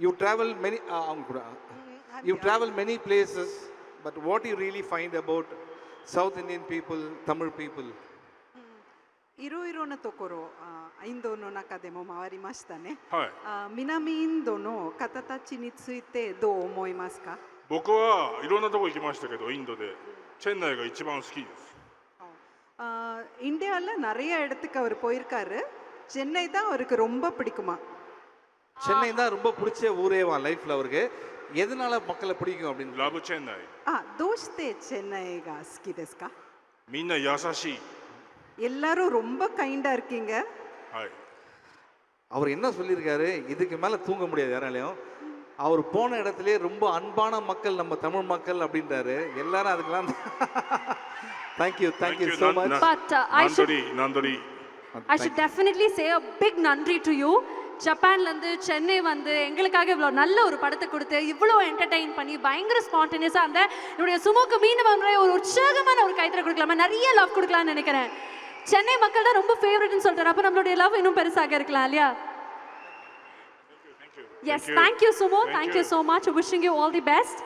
You travel many, you travel many places, but what you really find about South Indian people, Tamil people? いろいろなところインドの中でも回りましたね。はい。南インドの方たちについてどう思いますか？僕はいろんなとこ行きましたけど、インドでチェンナイが一番好きです。இந்தியாவில் நிறைய இடத்துக்கு அவர் போயிருக்காரு. சென்னை தான் அவருக்கு ரொம்ப பிடிக்குமா? சென்னை தான் ரொம்ப பிடிச்ச ஊரேவா லைஃப்ல அவருக்கு. எதனால மக்களை பிடிக்கும் அப்படின்னு?ラブチェンナイ。どうしてチェンナイが好きですか？みんな優しい。எல்லாரும் ரொம்ப கைண்டா இருக்கீங்க.はい。அவர் என்ன சொல்லியிருக்காரு, இதுக்கு மேல தூங்க முடியாது யாராலையும். அவர் போன இடத்துலயே ரொம்ப அன்பான மக்கள் நம்ம தமிழ் மக்கள் அப்படின்றாரு. எல்லாரும் அதுக்கெல்லாம் thank you so much. But I should definitely say a big nandri to you. ஜப்பான்லேருந்து Chennai வந்து எங்களுக்காக இவ்வளோ நல்ல ஒரு படத்தை கொடுத்து இவ்வளோ என்டர்டெயின் பண்ணி பயங்கர ஸ்பான்டேனியஸாக அந்த என்னுடைய சுமூக்கு மீன் பண்ணுற ஒரு உற்சாகமான ஒரு கைத்தறை கொடுக்கலாமா, நிறைய லவ் கொடுக்கலாம்னு நினைக்கிறேன். சென்னை மக்கள் தான் ரொம்ப ஃபேவரட்னு சொல்கிறார். அப்போ நம்மளுடைய லவ் இன்னும் பெருசாக இருக்கலாம் இல்லையா? Yes, thank you Sumo, thank you so much, wishing you all the best.